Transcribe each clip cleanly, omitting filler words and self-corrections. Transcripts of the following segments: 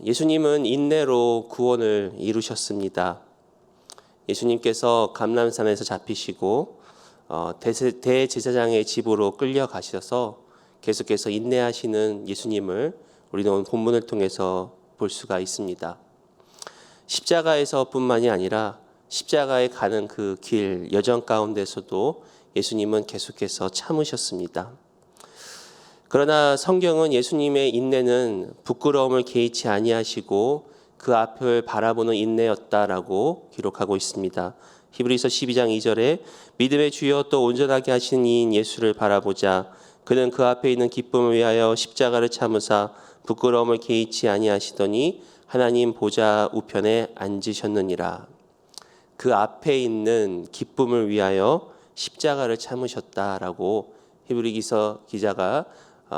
예수님은 인내로 구원을 이루셨습니다. 예수님께서 감람산에서 잡히시고 대제사장의 집으로 끌려가셔서 계속해서 인내하시는 예수님을 우리는 오늘 본문을 통해서 볼 수가 있습니다. 십자가에서뿐만이 아니라 십자가에 가는 그 길 여정 가운데서도 예수님은 계속해서 참으셨습니다. 그러나 성경은 예수님의 인내는 부끄러움을 개의치 아니하시고 그 앞을 바라보는 인내였다라고 기록하고 있습니다. 히브리서 12장 2절에 믿음의 주여 또 온전하게 하시는 이인 예수를 바라보자. 그는 그 앞에 있는 기쁨을 위하여 십자가를 참으사 부끄러움을 개의치 아니하시더니 하나님 보좌 우편에 앉으셨느니라. 그 앞에 있는 기쁨을 위하여 십자가를 참으셨다라고 히브리서 기자가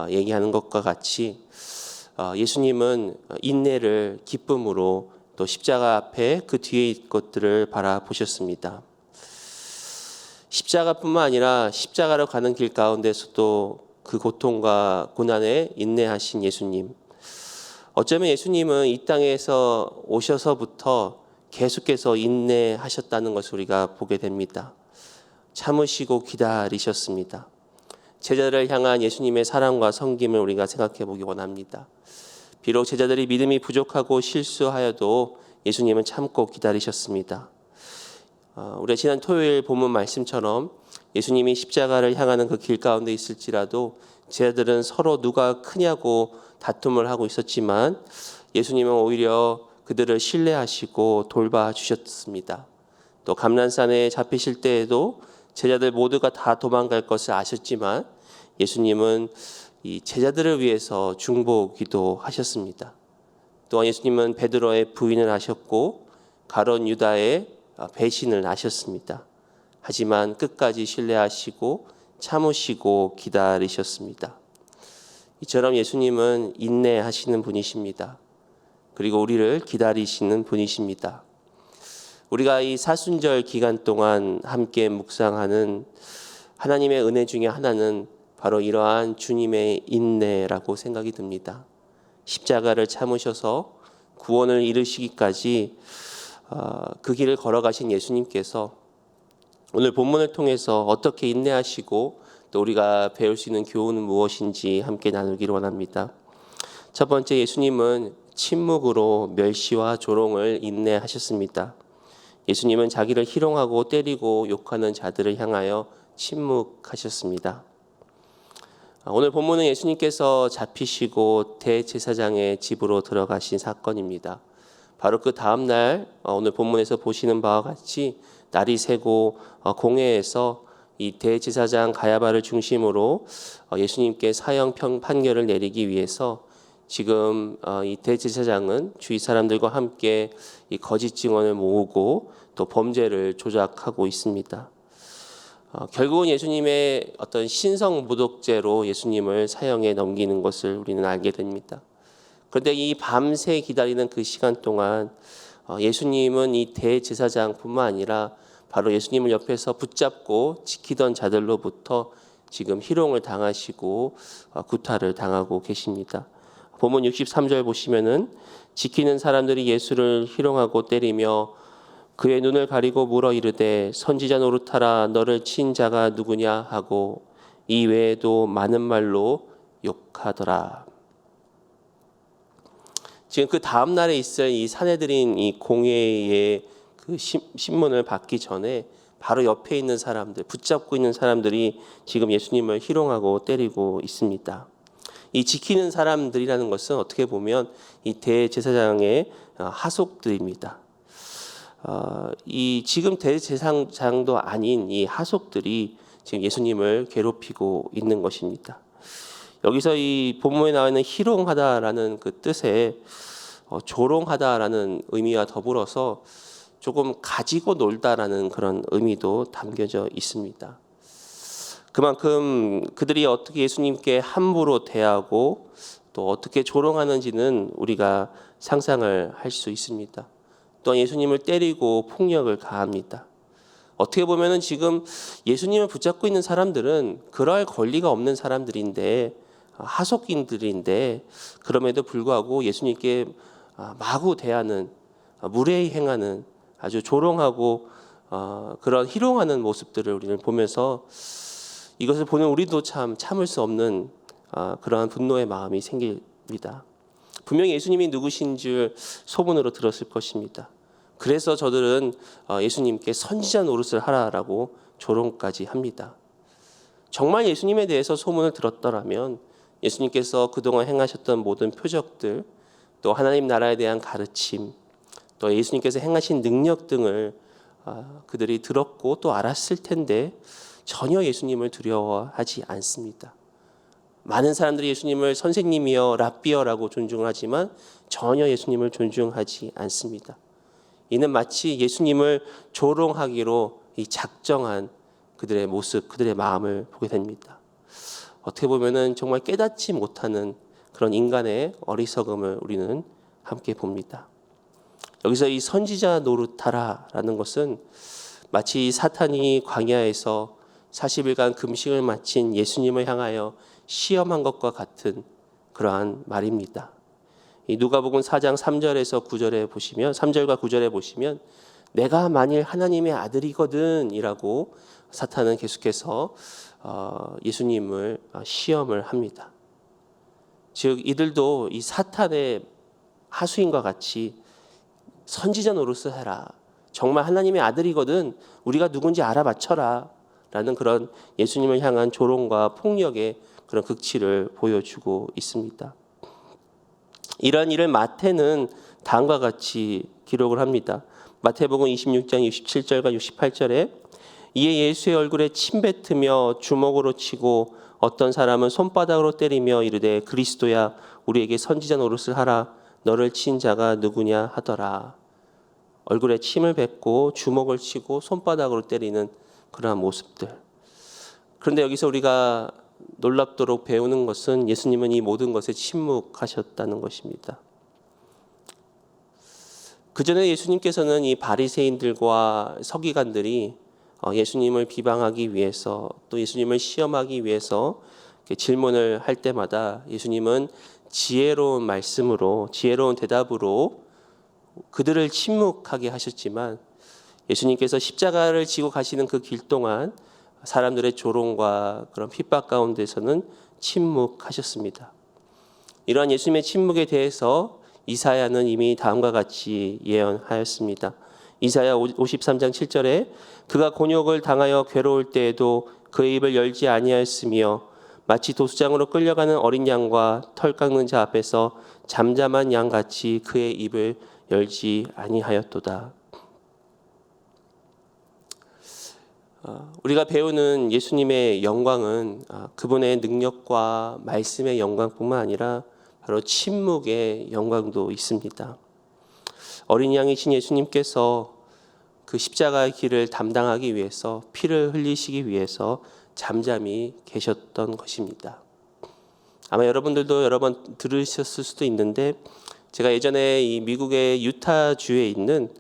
얘기하는 것과 같이 예수님은 인내를 기쁨으로 또 십자가 앞에 그 뒤에 있는 것들을 바라보셨습니다. 십자가뿐만 아니라 십자가로 가는 길 가운데서도 그 고통과 고난에 인내하신 예수님. 어쩌면 예수님은 이 땅에서 오셔서부터 계속해서 인내하셨다는 것을 우리가 보게 됩니다. 참으시고 기다리셨습니다. 제자들을 향한 예수님의 사랑과 섬김을 우리가 생각해 보기 원합니다. 비록 제자들이 믿음이 부족하고 실수하여도 예수님은 참고 기다리셨습니다. 우리가 지난 토요일 본문 말씀처럼 예수님이 십자가를 향하는 그 길 가운데 있을지라도 제자들은 서로 누가 크냐고 다툼을 하고 있었지만 예수님은 오히려 그들을 신뢰하시고 돌봐주셨습니다. 또 감람산에 잡히실 때에도 제자들 모두가 다 도망갈 것을 아셨지만 예수님은 이 제자들을 위해서 중보기도 하셨습니다. 또한 예수님은 베드로의 부인을 하셨고 가룟 유다의 배신을 하셨습니다. 하지만 끝까지 신뢰하시고 참으시고 기다리셨습니다. 이처럼 예수님은 인내하시는 분이십니다. 그리고 우리를 기다리시는 분이십니다. 우리가 이 사순절 기간 동안 함께 묵상하는 하나님의 은혜 중에 하나는 바로 이러한 주님의 인내라고 생각이 듭니다. 십자가를 참으셔서 구원을 이루시기까지 그 길을 걸어가신 예수님께서 오늘 본문을 통해서 어떻게 인내하시고 또 우리가 배울 수 있는 교훈은 무엇인지 함께 나누기를 원합니다. 첫 번째, 예수님은 침묵으로 멸시와 조롱을 인내하셨습니다. 예수님은 자기를 희롱하고 때리고 욕하는 자들을 향하여 침묵하셨습니다. 오늘 본문은 예수님께서 잡히시고 대제사장의 집으로 들어가신 사건입니다. 바로 그 다음 날 오늘 본문에서 보시는 바와 같이 날이 새고 공회에서 이 대제사장 가야바를 중심으로 예수님께 사형 판결을 내리기 위해서 지금 이 대제사장은 주위 사람들과 함께 이 거짓 증언을 모으고 또 범죄를 조작하고 있습니다. 결국은 예수님의 어떤 신성모독죄로 예수님을 사형에 넘기는 것을 우리는 알게 됩니다. 그런데 이 밤새 기다리는 그 시간 동안 예수님은 이 대제사장뿐만 아니라 바로 예수님을 옆에서 붙잡고 지키던 자들로부터 지금 희롱을 당하시고 구타를 당하고 계십니다. 본문 63절 보시면은 지키는 사람들이 예수를 희롱하고 때리며 그의 눈을 가리고 물어 이르되 선지자 노릇하라 너를 친 자가 누구냐 하고 이 외에도 많은 말로 욕하더라. 지금 그 다음 날에 있을 이 사내들인 이 공회의 그 신문을 받기 전에 바로 옆에 있는 사람들, 붙잡고 있는 사람들이 지금 예수님을 희롱하고 때리고 있습니다. 이 지키는 사람들이라는 것은 어떻게 보면 이 대제사장의 하속들입니다. 이 지금 대제사장도 아닌 이 하속들이 지금 예수님을 괴롭히고 있는 것입니다. 여기서 이 본문에 나와 있는 희롱하다라는 그 뜻에 조롱하다라는 의미와 더불어서 조금 가지고 놀다라는 그런 의미도 담겨져 있습니다. 그만큼 그들이 어떻게 예수님께 함부로 대하고 또 어떻게 조롱하는지는 우리가 상상을 할 수 있습니다. 또한 예수님을 때리고 폭력을 가합니다. 어떻게 보면은 지금 예수님을 붙잡고 있는 사람들은 그럴 권리가 없는 사람들인데 하속인들인데 그럼에도 불구하고 예수님께 마구 대하는 무례히 행하는 아주 조롱하고 그런 희롱하는 모습들을 우리는 보면서 이것을 보는 우리도 참 참을 수 없는 그러한 분노의 마음이 생깁니다. 분명히 예수님이 누구신 줄 소문으로 들었을 것입니다. 그래서 저들은 예수님께 선지자 노릇을 하라라고 조롱까지 합니다. 정말 예수님에 대해서 소문을 들었더라면 예수님께서 그동안 행하셨던 모든 표적들, 또 하나님 나라에 대한 가르침, 또 예수님께서 행하신 능력 등을 그들이 들었고 또 알았을 텐데 전혀 예수님을 두려워하지 않습니다. 많은 사람들이 예수님을 선생님이여 랍비여라고 존중하지만 전혀 예수님을 존중하지 않습니다. 이는 마치 예수님을 조롱하기로 이 작정한 그들의 모습, 그들의 마음을 보게 됩니다. 어떻게 보면은 정말 깨닫지 못하는 그런 인간의 어리석음을 우리는 함께 봅니다. 여기서 이 선지자 노릇하라라는 것은 마치 사탄이 광야에서 40일간 금식을 마친 예수님을 향하여 시험한 것과 같은 그러한 말입니다. 이 누가복음 4장 3절에서 9절에 보시면 3절과 9절에 보시면 내가 만일 하나님의 아들이거든이라고 사탄은 계속해서 예수님을 시험을 합니다. 즉 이들도 이 사탄의 하수인과 같이 선지자 노릇을 해라. 정말 하나님의 아들이거든 우리가 누군지 알아맞혀라. 라는 그런 예수님을 향한 조롱과 폭력의 그런 극치를 보여주고 있습니다. 이러한 일을 마태는 다음과 같이 기록을 합니다. 마태복음 26장 67절과 68절에 이에 예수의 얼굴에 침 뱉으며 주먹으로 치고 어떤 사람은 손바닥으로 때리며 이르되 그리스도야 우리에게 선지자 노릇을 하라. 너를 친 자가 누구냐 하더라. 얼굴에 침을 뱉고 주먹을 치고 손바닥으로 때리는 그러한 모습들. 그런데 여기서 우리가 놀랍도록 배우는 것은 예수님은 이 모든 것에 침묵하셨다는 것입니다. 그 전에 예수님께서는 이 바리새인들과 서기관들이 예수님을 비방하기 위해서 또 예수님을 시험하기 위해서 질문을 할 때마다 예수님은 지혜로운 말씀으로 지혜로운 대답으로 그들을 침묵하게 하셨지만 예수님께서 십자가를 지고 가시는 그 길 동안 사람들의 조롱과 그런 핍박 가운데서는 침묵하셨습니다. 이러한 예수님의 침묵에 대해서 이사야는 이미 다음과 같이 예언하였습니다. 이사야 53장 7절에 그가 곤욕을 당하여 괴로울 때에도 그의 입을 열지 아니하였으며 마치 도수장으로 끌려가는 어린 양과 털 깎는 자 앞에서 잠잠한 양같이 그의 입을 열지 아니하였도다. 우리가 배우는 예수님의 영광은 그분의 능력과 말씀의 영광뿐만 아니라 바로 침묵의 영광도 있습니다. 어린 양이신 예수님께서 그 십자가의 길을 담당하기 위해서 피를 흘리시기 위해서 잠잠히 계셨던 것입니다. 아마 여러분들도 여러 번 들으셨을 수도 있는데 제가 예전에 이 미국의 유타주에 있는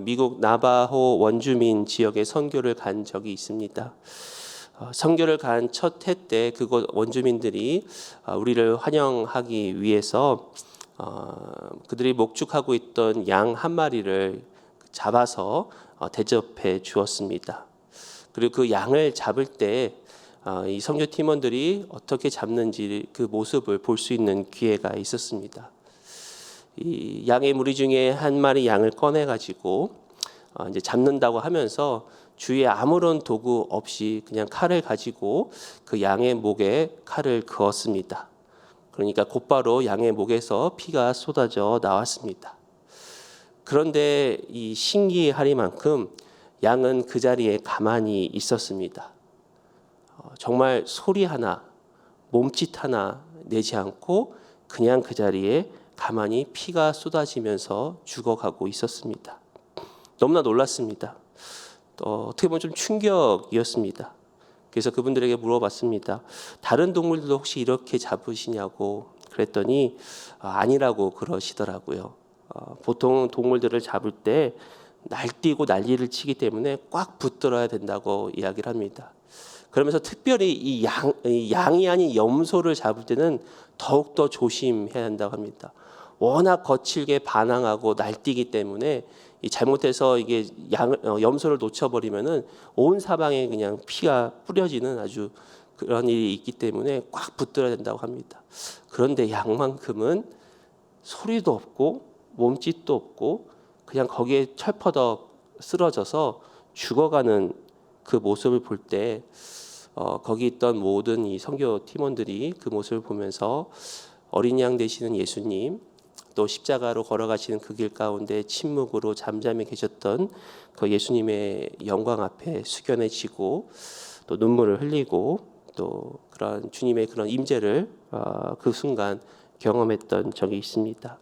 미국 나바호 원주민 지역에 선교를 간 적이 있습니다. 선교를 간 첫 해 때 그곳 원주민들이 우리를 환영하기 위해서 그들이 목축하고 있던 양 한 마리를 잡아서 대접해 주었습니다. 그리고 그 양을 잡을 때 이 선교 팀원들이 어떻게 잡는지 그 모습을 볼 수 있는 기회가 있었습니다. 이 양의 무리 중에 한 마리 양을 꺼내 가지고 이제 잡는다고 하면서 주위에 아무런 도구 없이 그냥 칼을 가지고 그 양의 목에 칼을 그었습니다. 그러니까 곧바로 양의 목에서 피가 쏟아져 나왔습니다. 그런데 이 신기하리만큼 양은 그 자리에 가만히 있었습니다. 정말 소리 하나, 몸짓 하나 내지 않고 그냥 그 자리에 가만히 피가 쏟아지면서 죽어가고 있었습니다. 너무나 놀랐습니다. 어떻게 보면 좀 충격이었습니다. 그래서 그분들에게 물어봤습니다. 다른 동물들도 혹시 이렇게 잡으시냐고 그랬더니 아니라고 그러시더라고요. 보통 동물들을 잡을 때 날뛰고 난리를 치기 때문에 꽉 붙들어야 된다고 이야기를 합니다. 그러면서 특별히 이 양이 아닌 염소를 잡을 때는 더욱더 조심해야 한다고 합니다. 워낙 거칠게 반항하고 날뛰기 때문에 잘못해서 이게 염소를 놓쳐버리면은 온 사방에 그냥 피가 뿌려지는 아주 그런 일이 있기 때문에 꽉 붙들어야 된다고 합니다. 그런데 양만큼은 소리도 없고 몸짓도 없고 그냥 거기에 철퍼덕 쓰러져서 죽어가는 그 모습을 볼 때 거기 있던 모든 이 선교 팀원들이 그 모습을 보면서 어린 양 되시는 예수님, 또 십자가로 걸어가시는 그 길 가운데 침묵으로 잠잠히 계셨던 그 예수님의 영광 앞에 숙연해지고 또 눈물을 흘리고 또 그런 주님의 그런 임재를 그 순간 경험했던 적이 있습니다.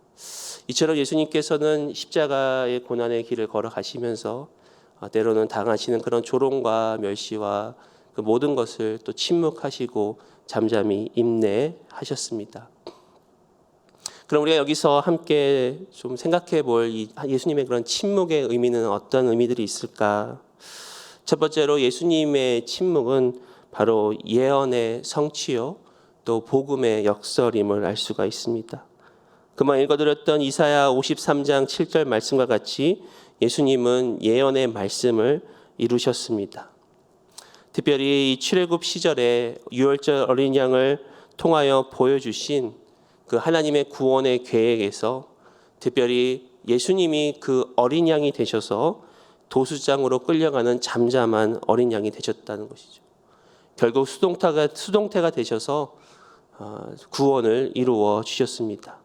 이처럼 예수님께서는 십자가의 고난의 길을 걸어가시면서 때로는 당하시는 그런 조롱과 멸시와 그 모든 것을 또 침묵하시고 잠잠히 인내하셨습니다. 그럼 우리가 여기서 함께 좀 생각해 볼 예수님의 그런 침묵의 의미는 어떤 의미들이 있을까? 첫 번째로 예수님의 침묵은 바로 예언의 성취요, 또 복음의 역설임을 알 수가 있습니다. 그만 읽어드렸던 이사야 53장 7절 말씀과 같이 예수님은 예언의 말씀을 이루셨습니다. 특별히 출애굽 시절에 유월절 어린 양을 통하여 보여주신 그 하나님의 구원의 계획에서 특별히 예수님이 그 어린 양이 되셔서 도수장으로 끌려가는 잠잠한 어린 양이 되셨다는 것이죠. 결국 수동태가 되셔서 구원을 이루어 주셨습니다.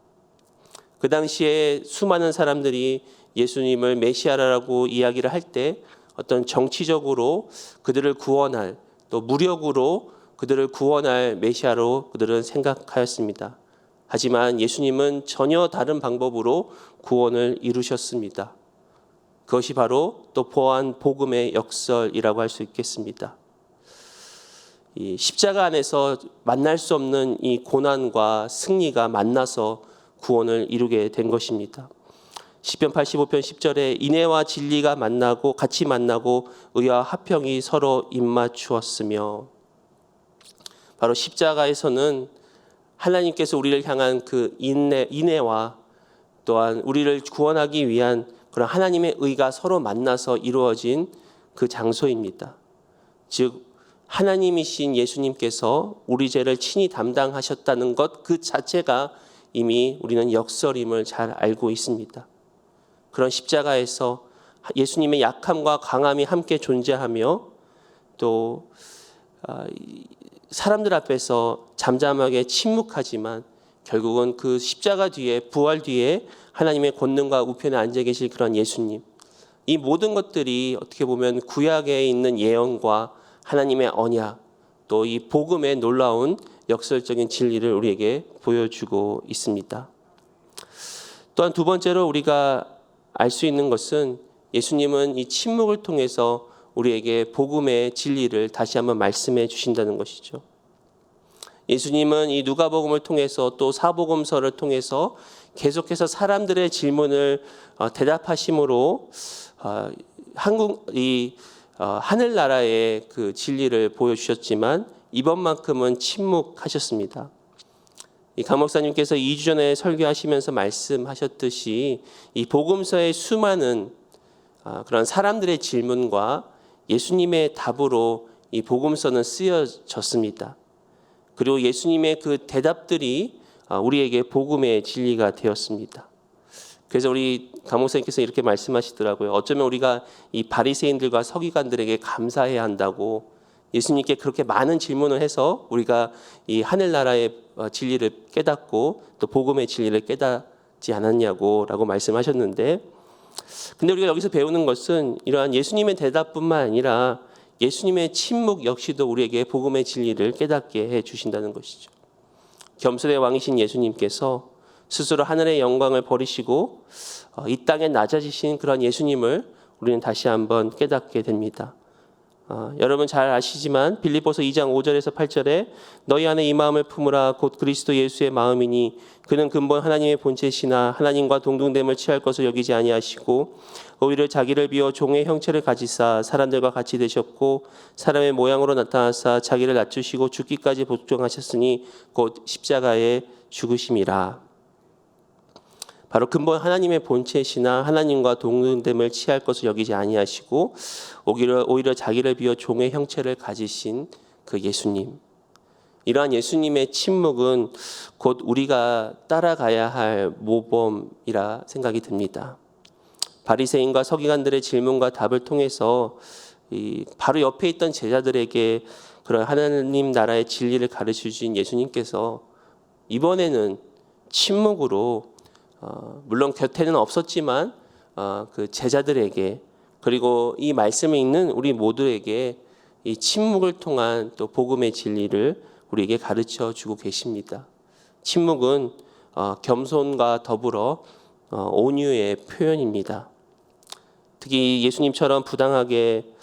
그 당시에 수많은 사람들이 예수님을 메시아라고 이야기를 할 때 어떤 정치적으로 그들을 구원할, 또 무력으로 그들을 구원할 메시아로 그들은 생각하였습니다. 하지만 예수님은 전혀 다른 방법으로 구원을 이루셨습니다. 그것이 바로 또 보안 복음의 역설이라고 할 수 있겠습니다. 이 십자가 안에서 만날 수 없는 이 고난과 승리가 만나서 구원을 이루게 된 것입니다. 시편 85편 10절에 인애와 진리가 같이 만나고 의와 화평이 서로 입맞추었으며, 바로 십자가에서는 하나님께서 우리를 향한 그 인애와 또한 우리를 구원하기 위한 그런 하나님의 의가 서로 만나서 이루어진 그 장소입니다. 즉 하나님이신 예수님께서 우리 죄를 친히 담당하셨다는 것 그 자체가 이미 우리는 역설임을 잘 알고 있습니다. 그런 십자가에서 예수님의 약함과 강함이 함께 존재하며 또 사람들 앞에서 잠잠하게 침묵하지만 결국은 그 십자가 뒤에, 부활 뒤에 하나님의 권능과 우편에 앉아 계실 그런 예수님, 이 모든 것들이 어떻게 보면 구약에 있는 예언과 하나님의 언약, 또 이 복음의 놀라운 역설적인 진리를 우리에게 보여주고 있습니다. 또한 두 번째로 우리가 알 수 있는 것은 예수님은 이 침묵을 통해서 우리에게 복음의 진리를 다시 한번 말씀해 주신다는 것이죠. 예수님은 이 누가복음을 통해서 또 사복음서를 통해서 계속해서 사람들의 질문을 대답하심으로 하늘나라의 그 진리를 보여주셨지만 이번만큼은 침묵하셨습니다. 이 강 목사님께서 2주 전에 설교하시면서 말씀하셨듯이 이 복음서의 수많은 그런 사람들의 질문과 예수님의 답으로 이 복음서는 쓰여졌습니다. 그리고 예수님의 그 대답들이 우리에게 복음의 진리가 되었습니다. 그래서 우리 강 목사님께서 이렇게 말씀하시더라고요. 어쩌면 우리가 이 바리새인들과 서기관들에게 감사해야 한다고, 예수님께 그렇게 많은 질문을 해서 우리가 이 하늘나라의 진리를 깨닫고 또 복음의 진리를 깨닫지 않았냐고 라고 말씀하셨는데, 근데 우리가 여기서 배우는 것은 이러한 예수님의 대답뿐만 아니라 예수님의 침묵 역시도 우리에게 복음의 진리를 깨닫게 해 주신다는 것이죠. 겸손의 왕이신 예수님께서 스스로 하늘의 영광을 버리시고 이 땅에 낮아지신 그런 예수님을 우리는 다시 한번 깨닫게 됩니다. 여러분 잘 아시지만 빌립보서 2장 5절에서 8절에 너희 안에 이 마음을 품으라 곧 그리스도 예수의 마음이니 그는 근본 하나님의 본체시나 하나님과 동등됨을 취할 것을 여기지 아니하시고 오히려 자기를 비워 종의 형체를 가지사 사람들과 같이 되셨고 사람의 모양으로 나타나사 자기를 낮추시고 죽기까지 복종하셨으니 곧 십자가에 죽으심이라. 바로 근본 하나님의 본체시나 하나님과 동등됨을 취할 것을 여기지 아니하시고 오히려 자기를 비워 종의 형체를 가지신 그 예수님. 이러한 예수님의 침묵은 곧 우리가 따라가야 할 모범이라 생각이 듭니다. 바리새인과 서기관들의 질문과 답을 통해서 바로 옆에 있던 제자들에게 그런 하나님 나라의 진리를 가르쳐 주신 예수님께서 이번에는 침묵으로 물론 곁에는 없었지만 그 제자들에게 그리고 이 말씀을 읽는 우리 모두에게 이 침묵을 통한 또 복음의 진리를 우리에게 가르쳐 주고 계십니다. 침묵은 겸손과 더불어 온유의 표현입니다. 특히 예수님처럼 부당하게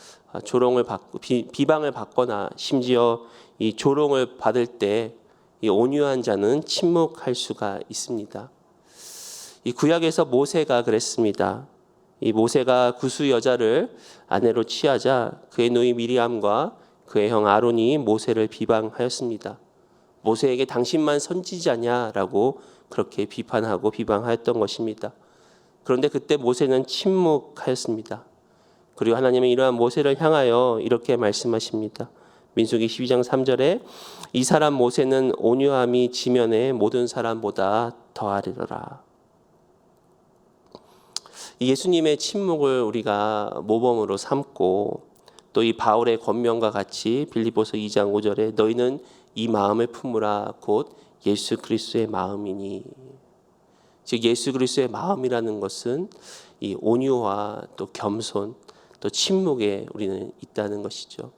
조롱을 받고 비방을 받거나 심지어 이 조롱을 받을 때 이 온유한 자는 침묵할 수가 있습니다. 이 구약에서 모세가 그랬습니다. 이 모세가 구스 여자를 아내로 취하자 그의 누이 미리암과 그의 형 아론이 모세를 비방하였습니다. 모세에게 당신만 선지자냐라고 그렇게 비판하고 비방하였던 것입니다. 그런데 그때 모세는 침묵하였습니다. 그리고 하나님은 이러한 모세를 향하여 이렇게 말씀하십니다. 민수기 12장 3절에 이 사람 모세는 온유함이 지면의 모든 사람보다 더하리더라. 예수님의 침묵을 우리가 모범으로 삼고 또 이 바울의 권면과 같이 빌립보서 2장 5절에 너희는 이 마음을 품으라 곧 예수 그리스도의 마음이니. 즉 예수 그리스도의 마음이라는 것은 이 온유와 또 겸손 또 침묵에 우리는 있다는 것이죠.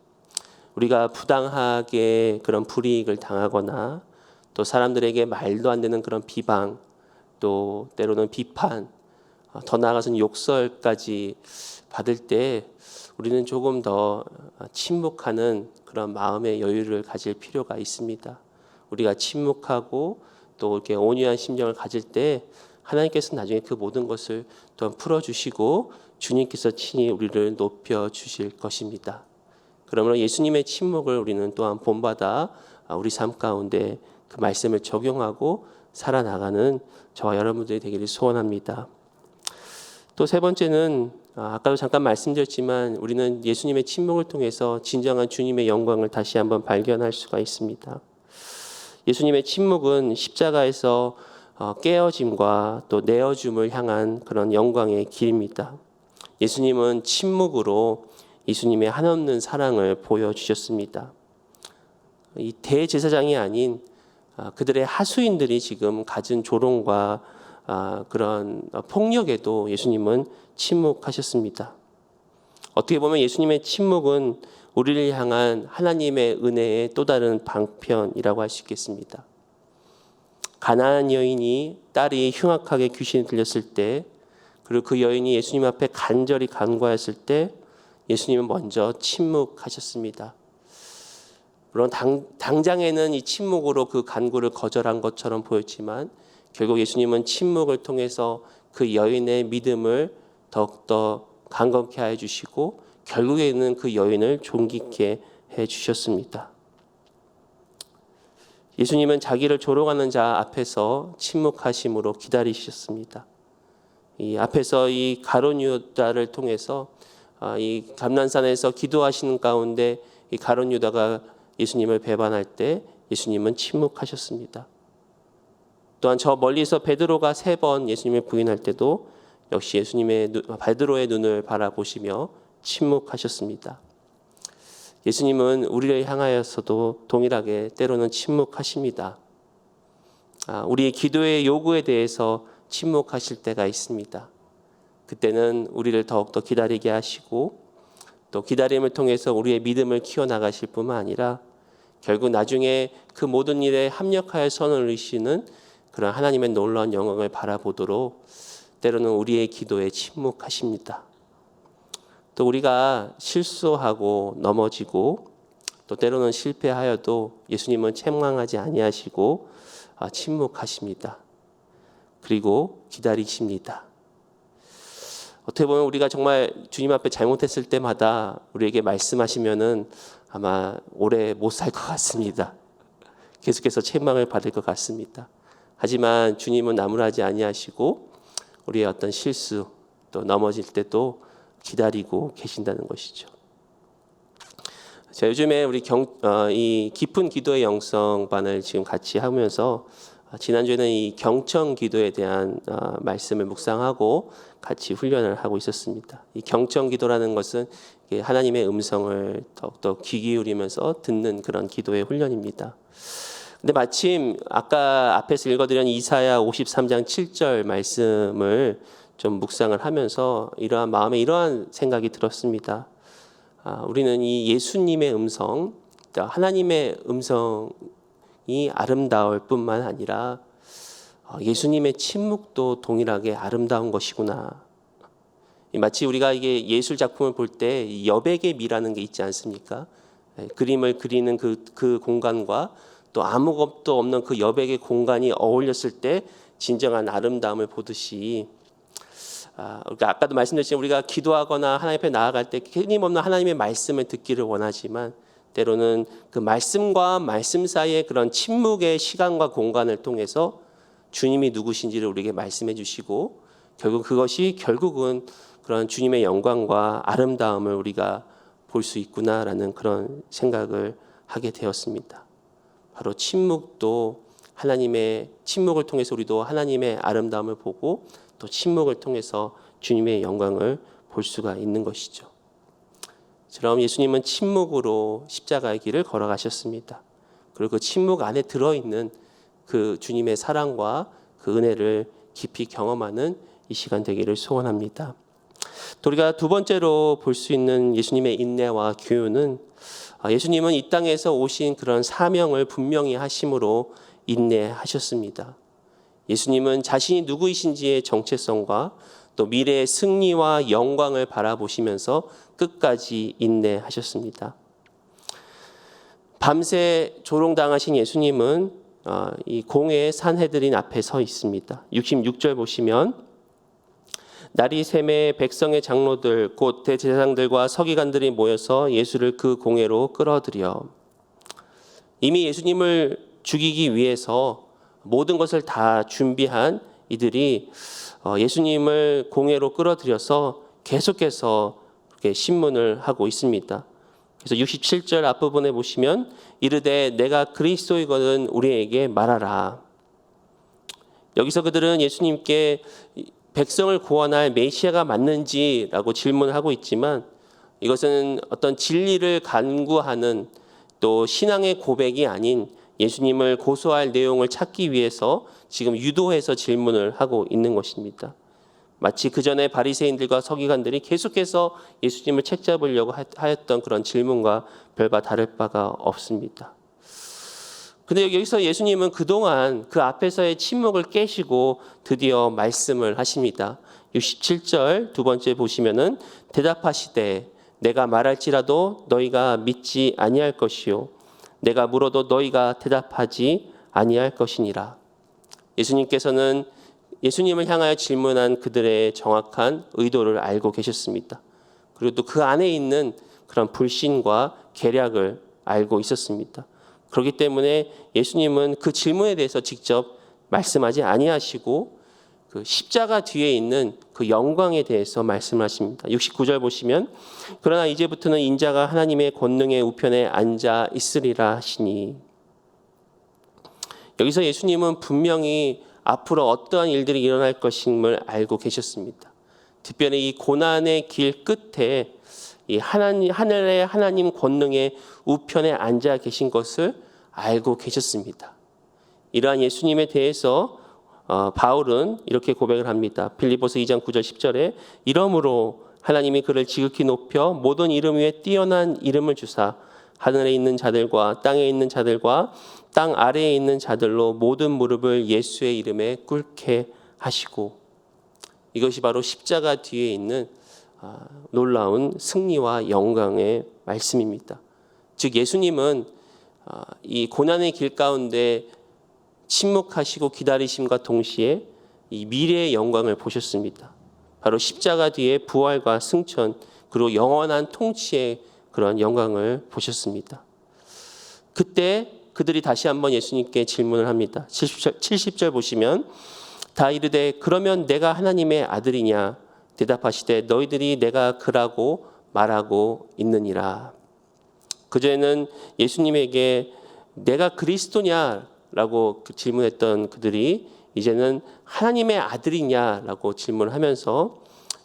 우리가 부당하게 그런 불이익을 당하거나 또 사람들에게 말도 안 되는 그런 비방 또 때로는 비판 더 나아가서는 욕설까지 받을 때 우리는 조금 더 침묵하는 그런 마음의 여유를 가질 필요가 있습니다. 우리가 침묵하고 또 이렇게 온유한 심정을 가질 때 하나님께서 나중에 그 모든 것을 또한 풀어주시고 주님께서 친히 우리를 높여주실 것입니다. 그러므로 예수님의 침묵을 우리는 또한 본받아 우리 삶 가운데 그 말씀을 적용하고 살아나가는 저와 여러분들이 되기를 소원합니다. 또 세 번째는 아까도 잠깐 말씀드렸지만 우리는 예수님의 침묵을 통해서 진정한 주님의 영광을 다시 한번 발견할 수가 있습니다. 예수님의 침묵은 십자가에서 깨어짐과 또 내어줌을 향한 그런 영광의 길입니다. 예수님은 침묵으로 예수님의 한없는 사랑을 보여주셨습니다. 이 대제사장이 아닌 그들의 하수인들이 지금 가진 조롱과 그런 폭력에도 예수님은 침묵하셨습니다. 어떻게 보면 예수님의 침묵은 우리를 향한 하나님의 은혜의 또 다른 방편이라고 할 수 있겠습니다. 가나안 여인이 딸이 흉악하게 귀신이 들렸을 때 그리고 그 여인이 예수님 앞에 간절히 간구하였을 때 예수님은 먼저 침묵하셨습니다. 물론 당장에는 이 침묵으로 그 간구를 거절한 것처럼 보였지만 결국 예수님은 침묵을 통해서 그 여인의 믿음을 더욱더 강건케 해주시고 결국에는 그 여인을 존귀케 해주셨습니다. 예수님은 자기를 조롱하는 자 앞에서 침묵하심으로 기다리셨습니다. 이 앞에서 이 가룟 유다를 통해서 이 감난산에서 기도하시는 가운데 이 가룟 유다가 예수님을 배반할 때 예수님은 침묵하셨습니다. 또한 저 멀리서 베드로가 3번 예수님을 부인할 때도 역시 예수님의 베드로의 눈을 바라보시며 침묵하셨습니다. 예수님은 우리를 향하여서도 동일하게 때로는 침묵하십니다. 우리의 기도의 요구에 대해서 침묵하실 때가 있습니다. 그때는 우리를 더욱더 기다리게 하시고 또 기다림을 통해서 우리의 믿음을 키워나가실 뿐만 아니라 결국 나중에 그 모든 일에 합력하여 선을 이루시는 그런 하나님의 놀라운 영광을 바라보도록 때로는 우리의 기도에 침묵하십니다. 또 우리가 실수하고 넘어지고 또 때로는 실패하여도 예수님은 책망하지 아니하시고 침묵하십니다. 그리고 기다리십니다. 어떻게 보면 우리가 정말 주님 앞에 잘못했을 때마다 우리에게 말씀하시면은 아마 오래 못 살 것 같습니다. 계속해서 책망을 받을 것 같습니다. 하지만 주님은 나무라지 아니하시고 우리의 어떤 실수 또 넘어질 때도 기다리고 계신다는 것이죠. 자, 요즘에 우리 이 깊은 기도의 영성반을 지금 같이 하면서 지난주에는 이 경청 기도에 대한 말씀을 묵상하고 같이 훈련을 하고 있었습니다. 이 경청 기도라는 것은 하나님의 음성을 더욱더 귀 기울이면서 듣는 그런 기도의 훈련입니다. 근데 마침 아까 앞에서 읽어드린 이사야 53장 7절 말씀을 좀 묵상을 하면서 이러한 마음에 이러한 생각이 들었습니다. 우리는 이 예수님의 음성, 하나님의 음성이 아름다울 뿐만 아니라 예수님의 침묵도 동일하게 아름다운 것이구나. 마치 우리가 이게 예술 작품을 볼 때 여백의 미라는 게 있지 않습니까? 그림을 그리는 그 공간과 또 아무것도 없는 그 여백의 공간이 어울렸을 때 진정한 아름다움을 보듯이 그러니까 아까도 말씀드렸지만 우리가 기도하거나 하나님 앞에 나아갈 때 끊임없는 하나님의 말씀을 듣기를 원하지만 때로는 그 말씀과 말씀 사이의 그런 침묵의 시간과 공간을 통해서 주님이 누구신지를 우리에게 말씀해 주시고 결국은 그런 주님의 영광과 아름다움을 우리가 볼 수 있구나라는 그런 생각을 하게 되었습니다. 바로 침묵도 하나님의 침묵을 통해서 우리도 하나님의 아름다움을 보고 또 침묵을 통해서 주님의 영광을 볼 수가 있는 것이죠. 그럼 예수님은 침묵으로 십자가의 길을 걸어가셨습니다. 그리고 그 침묵 안에 들어있는 그 주님의 사랑과 그 은혜를 깊이 경험하는 이 시간 되기를 소원합니다. 또 우리가 두 번째로 볼 수 있는 예수님의 인내와 교훈은 예수님은 이 땅에서 오신 그런 사명을 분명히 하심으로 인내하셨습니다. 예수님은 자신이 누구이신지의 정체성과 또 미래의 승리와 영광을 바라보시면서 끝까지 인내하셨습니다. 밤새 조롱당하신 예수님은 이 공회의 산헤드린 앞에 서 있습니다. 66절 보시면 날이 새매 백성의 장로들 곧 대제사장들과 서기관들이 모여서 예수를 그 공회로 끌어들여 이미 예수님을 죽이기 위해서 모든 것을 다 준비한 이들이 예수님을 공회로 끌어들여서 계속해서 그렇게 신문을 하고 있습니다. 그래서 67절 앞부분에 보시면 이르되 내가 그리스도이거든 우리에게 말하라. 여기서 그들은 예수님께 백성을 구원할 메시아가 맞는지라고 질문을 하고 있지만 이것은 어떤 진리를 간구하는 또 신앙의 고백이 아닌 예수님을 고소할 내용을 찾기 위해서 지금 유도해서 질문을 하고 있는 것입니다. 마치 그 전에 바리새인들과 서기관들이 계속해서 예수님을 책잡으려고 하였던 그런 질문과 별바 다를 바가 없습니다. 근데 여기서 예수님은 그동안 그 앞에서의 침묵을 깨시고 드디어 말씀을 하십니다. 67절 두 번째 보시면은 대답하시되 내가 말할지라도 너희가 믿지 아니할 것이요 내가 물어도 너희가 대답하지 아니할 것이니라. 예수님께서는 예수님을 향하여 질문한 그들의 정확한 의도를 알고 계셨습니다. 그리고 또 그 안에 있는 그런 불신과 계략을 알고 있었습니다. 그렇기 때문에 예수님은 그 질문에 대해서 직접 말씀하지 아니하시고 그 십자가 뒤에 있는 그 영광에 대해서 말씀하십니다. 69절 보시면 그러나 이제부터는 인자가 하나님의 권능의 우편에 앉아 있으리라 하시니 여기서 예수님은 분명히 앞으로 어떠한 일들이 일어날 것임을 알고 계셨습니다. 특별히 이 고난의 길 끝에 이 하늘의 하나님 권능의 우편에 앉아 계신 것을 알고 계셨습니다. 이러한 예수님에 대해서 바울은 이렇게 고백을 합니다. 빌립보서 2장 9절 10절에 이러므로 하나님이 그를 지극히 높여 모든 이름 위에 뛰어난 이름을 주사 하늘에 있는 자들과 땅에 있는 자들과 땅 아래에 있는 자들로 모든 무릎을 예수의 이름에 꿇게 하시고 이것이 바로 십자가 뒤에 있는 놀라운 승리와 영광의 말씀입니다. 즉 예수님은 이 고난의 길 가운데 침묵하시고 기다리심과 동시에 이 미래의 영광을 보셨습니다. 바로 십자가 뒤에 부활과 승천 그리고 영원한 통치의 그런 영광을 보셨습니다. 그때 그들이 다시 한번 예수님께 질문을 합니다. 70절 보시면 다 이르되 그러면 내가 하나님의 아들이냐 대답하시되 너희들이 내가 그라고 말하고 있느니라. 그전에는 예수님에게 내가 그리스도냐라고 질문했던 그들이 이제는 하나님의 아들이냐라고 질문하면서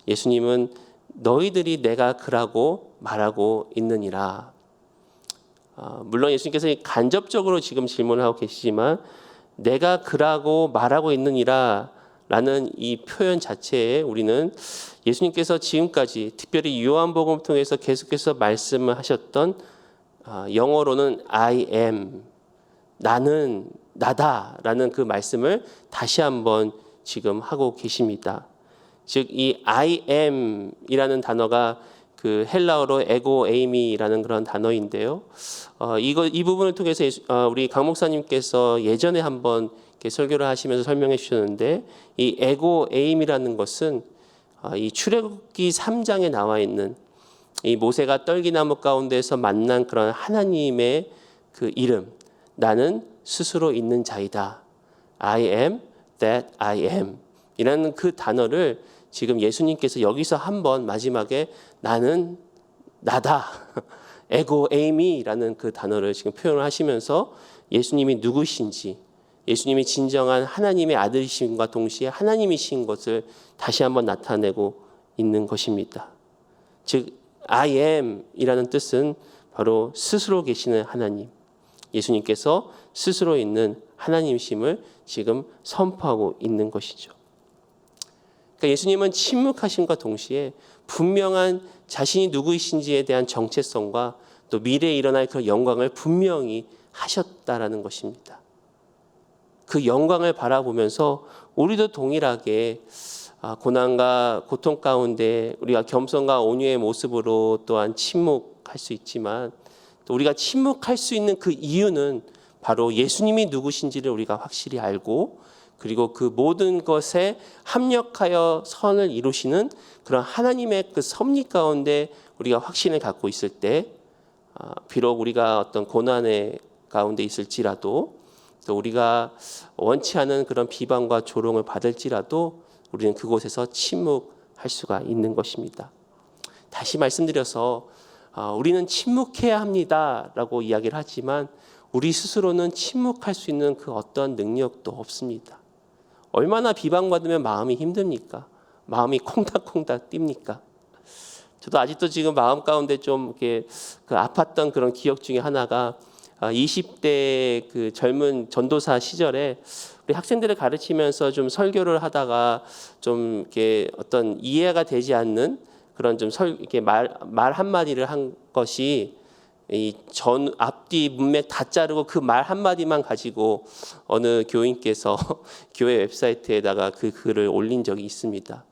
예수님은 너희들이 내가 그라고 말하고 있느니라. 물론 예수님께서 간접적으로 지금 질문을 하고 계시지만 내가 그라고 말하고 있느니라 라는 이 표현 자체에 우리는 예수님께서 지금까지 특별히 요한복음을 통해서 계속해서 말씀을 하셨던 영어로는 I am, 나는 나다라는 그 말씀을 다시 한번 지금 하고 계십니다. 즉 이 I am이라는 단어가 그 헬라어로 에고 에이미라는 그런 단어인데요. 이 부분을 통해서 우리 강 목사님께서 예전에 한번 이렇게 설교를 하시면서 설명해 주셨는데 이 에고 에임이라는 것은 이 출애굽기 3장에 나와 있는 이 모세가 떨기나무 가운데서 만난 그런 하나님의 그 이름, 나는 스스로 있는 자이다. I am that I am 이라는 그 단어를 지금 예수님께서 여기서 한번 마지막에 나는 나다. 에고 에이미라는 그 단어를 지금 표현을 하시면서 예수님이 누구신지, 예수님이 진정한 하나님의 아들이심과 동시에 하나님이신 것을 다시 한번 나타내고 있는 것입니다. 즉 I am이라는 뜻은 바로 스스로 계시는 하나님, 예수님께서 스스로 있는 하나님심을 지금 선포하고 있는 것이죠. 그러니까 예수님은 침묵하심과 동시에 분명한 자신이 누구이신지에 대한 정체성과 또 미래에 일어날 그 영광을 분명히 하셨다라는 것입니다. 그 영광을 바라보면서 우리도 동일하게 고난과 고통 가운데 우리가 겸손과 온유의 모습으로 또한 침묵할 수 있지만 또 우리가 침묵할 수 있는 그 이유는 바로 예수님이 누구신지를 우리가 확실히 알고 그리고 그 모든 것에 합력하여 선을 이루시는 그런 하나님의 그 섭리 가운데 우리가 확신을 갖고 있을 때 비록 우리가 어떤 고난의 가운데 있을지라도 또 우리가 원치 않은 그런 비방과 조롱을 받을지라도 우리는 그곳에서 침묵할 수가 있는 것입니다. 다시 말씀드려서 우리는 침묵해야 합니다라고 이야기를 하지만 우리 스스로는 침묵할 수 있는 그 어떤 능력도 없습니다. 얼마나 비방받으면 마음이 힘듭니까? 마음이 콩닥콩닥 뜁니까? 저도 아직도 지금 마음 가운데 좀 이렇게 그 아팠던 그런 기억 중에 하나가 20대 그 젊은 전도사 시절에 우리 학생들을 가르치면서 좀 설교를 하다가 좀 이렇게 어떤 이해가 되지 않는 그런 좀 이렇게 말 한마디를 한 것이 이 전 앞뒤 문맥 다 자르고 그 말 한마디만 가지고 어느 교인께서 교회 웹사이트에다가 그 글을 올린 적이 있습니다.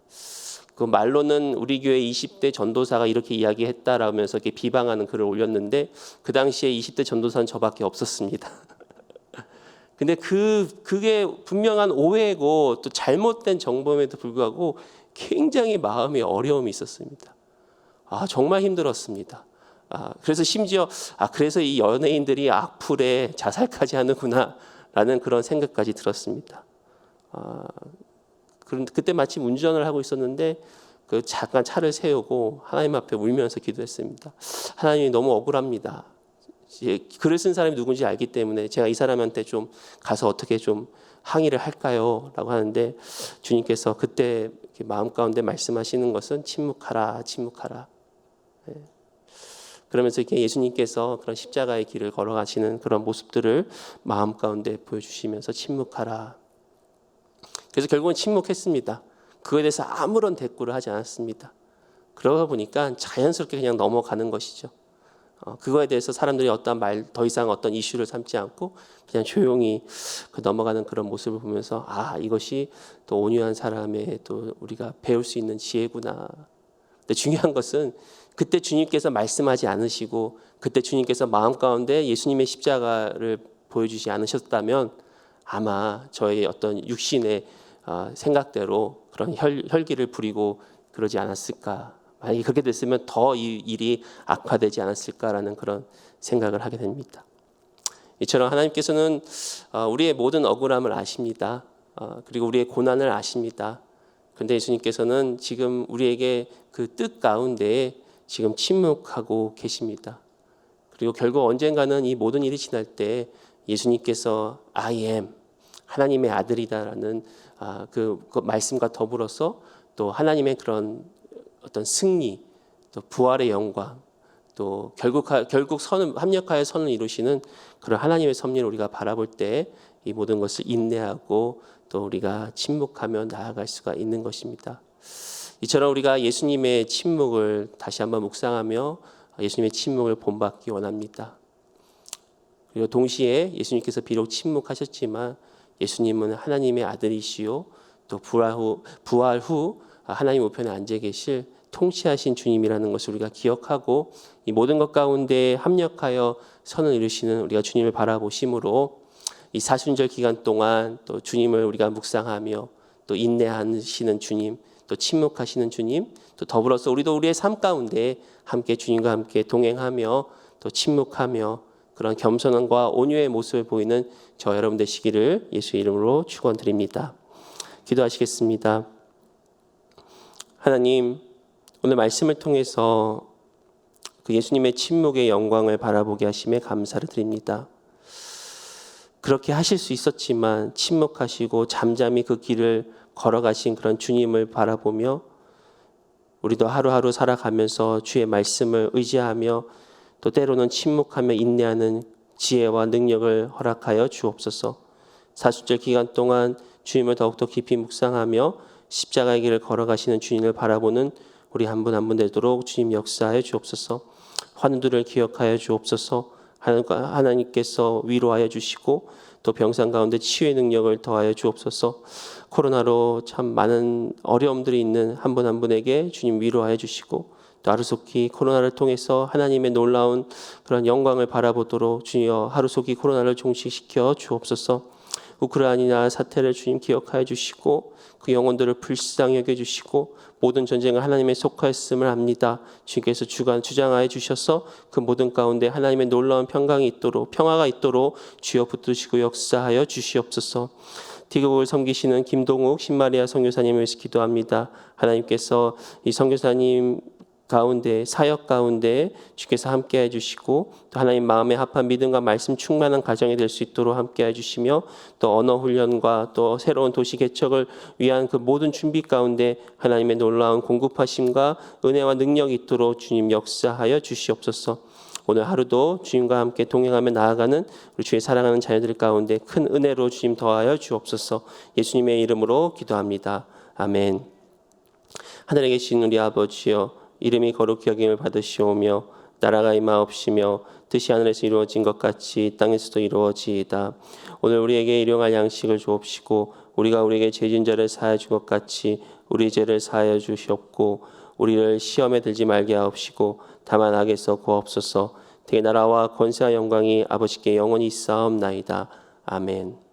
그 말로는 우리 교회 20대 전도사가 이렇게 이야기했다라면서 이렇게 비방하는 글을 올렸는데 그 당시에 20대 전도사는 저밖에 없었습니다. 근데 그게 분명한 오해고 또 잘못된 정보임에도 불구하고 굉장히 마음에 어려움이 있었습니다. 정말 힘들었습니다. 그래서 심지어 그래서 이 연예인들이 악플에 자살까지 하는구나라는 그런 생각까지 들었습니다. 그때 마침 운전을 하고 있었는데 그 잠깐 차를 세우고 하나님 앞에 울면서 기도했습니다. 하나님이 너무 억울합니다. 글을 쓴 사람이 누군지 알기 때문에 제가 이 사람한테 좀 가서 어떻게 좀 항의를 할까요? 라고 하는데 주님께서 그때 마음 가운데 말씀하시는 것은 침묵하라, 침묵하라. 그러면서 이렇게 예수님께서 그런 십자가의 길을 걸어가시는 그런 모습들을 마음 가운데 보여주시면서 침묵하라. 그래서 결국은 침묵했습니다. 그거에 대해서 아무런 대꾸를 하지 않았습니다. 그러다 보니까 자연스럽게 그냥 넘어가는 것이죠. 그거에 대해서 사람들이 어떤 더 이상 어떤 이슈를 삼지 않고 그냥 조용히 넘어가는 그런 모습을 보면서 이것이 또 온유한 사람의 또 우리가 배울 수 있는 지혜구나. 근데 중요한 것은 그때 주님께서 말씀하지 않으시고 그때 주님께서 마음 가운데 예수님의 십자가를 보여주지 않으셨다면 아마 저의 어떤 육신의 생각대로 그런 혈기를 부리고 그러지 않았을까. 만약에 그렇게 됐으면 더 이 일이 악화되지 않았을까라는 그런 생각을 하게 됩니다. 이처럼 하나님께서는 우리의 모든 억울함을 아십니다. 그리고 우리의 고난을 아십니다. 그런데 예수님께서는 지금 우리에게 그 뜻 가운데에 지금 침묵하고 계십니다. 그리고 결국 언젠가는 이 모든 일이 지날 때 예수님께서 I am 하나님의 아들이다라는 그 말씀과 더불어서 또 하나님의 그런 어떤 승리, 또 부활의 영광, 또 결국 합력하여 선을 이루시는 그런 하나님의 섭리를 우리가 바라볼 때 이 모든 것을 인내하고 또 우리가 침묵하며 나아갈 수가 있는 것입니다. 이처럼 우리가 예수님의 침묵을 다시 한번 묵상하며 예수님의 침묵을 본받기 원합니다. 그리고 동시에 예수님께서 비록 침묵하셨지만 예수님은 하나님의 아들이시요 또 부활 후 하나님 우편에 앉아 계실 통치하신 주님이라는 것을 우리가 기억하고 이 모든 것 가운데 합력하여 선을 이루시는 우리가 주님을 바라보심으로 이 사순절 기간 동안 또 주님을 우리가 묵상하며 또 인내하시는 주님, 또 침묵하시는 주님, 또 더불어서 우리도 우리의 삶 가운데 함께 주님과 함께 동행하며 또 침묵하며 그런 겸손함과 온유의 모습을 보이는 저 여러분 되시기를 예수의 이름으로 축원드립니다. 기도하시겠습니다. 하나님, 오늘 말씀을 통해서 그 예수님의 침묵의 영광을 바라보게 하심에 감사를 드립니다. 그렇게 하실 수 있었지만 침묵하시고 잠잠히 그 길을 걸어가신 그런 주님을 바라보며 우리도 하루하루 살아가면서 주의 말씀을 의지하며 또 때로는 침묵하며 인내하는 지혜와 능력을 허락하여 주옵소서. 사순절 기간 동안 주님을 더욱더 깊이 묵상하며 십자가의 길을 걸어가시는 주님을 바라보는 우리 한 분 한 분 되도록 주님 역사하여 주옵소서. 환우들을 기억하여 주옵소서. 하나님께서 위로하여 주시고 또 병상 가운데 치유의 능력을 더하여 주옵소서. 코로나로 참 많은 어려움들이 있는 한 분 한 분에게 주님 위로하여 주시고 또 하루속히 코로나를 통해서 하나님의 놀라운 그런 영광을 바라보도록 주여 하루속히 코로나를 종식시켜 주옵소서. 우크라이나 사태를 주님 기억하여 주시고 그 영혼들을 불쌍히 여겨주시고 모든 전쟁을 하나님의 속하였음을 압니다. 주께서 주장하여 주셔서 그 모든 가운데 하나님의 놀라운 평화가 있도록 주여 붙드시고 역사하여 주시옵소서. 디귿을 섬기시는 김동욱 신마리아 선교사님을 위해서 기도합니다. 하나님께서 이 선교사님 가운데 사역 가운데 주께서 함께해 주시고 또 하나님 마음에 합한 믿음과 말씀 충만한 가정이 될 수 있도록 함께해 주시며 또 언어 훈련과 또 새로운 도시 개척을 위한 그 모든 준비 가운데 하나님의 놀라운 공급하심과 은혜와 능력이 있도록 주님 역사하여 주시옵소서. 오늘 하루도 주님과 함께 동행하며 나아가는 우리 주의 사랑하는 자녀들 가운데 큰 은혜로 주님 더하여 주옵소서. 예수님의 이름으로 기도합니다. 아멘. 하늘에 계신 우리 아버지여, 이름이 거룩히 여김을 받으시오며 나라가 임하옵시며 뜻이 하늘에서 이루어진 것 같이 땅에서도 이루어지이다. 오늘 우리에게 일용할 양식을 주옵시고 우리가 우리에게 죄진 자를 사하여 준 것 같이 우리 죄를 사하여 주시옵고 우리를 시험에 들지 말게 하옵시고 다만 악에서 구하옵소서. 대개 나라와 권세와 영광이 아버지께 영원히 있사옵나이다. 아멘.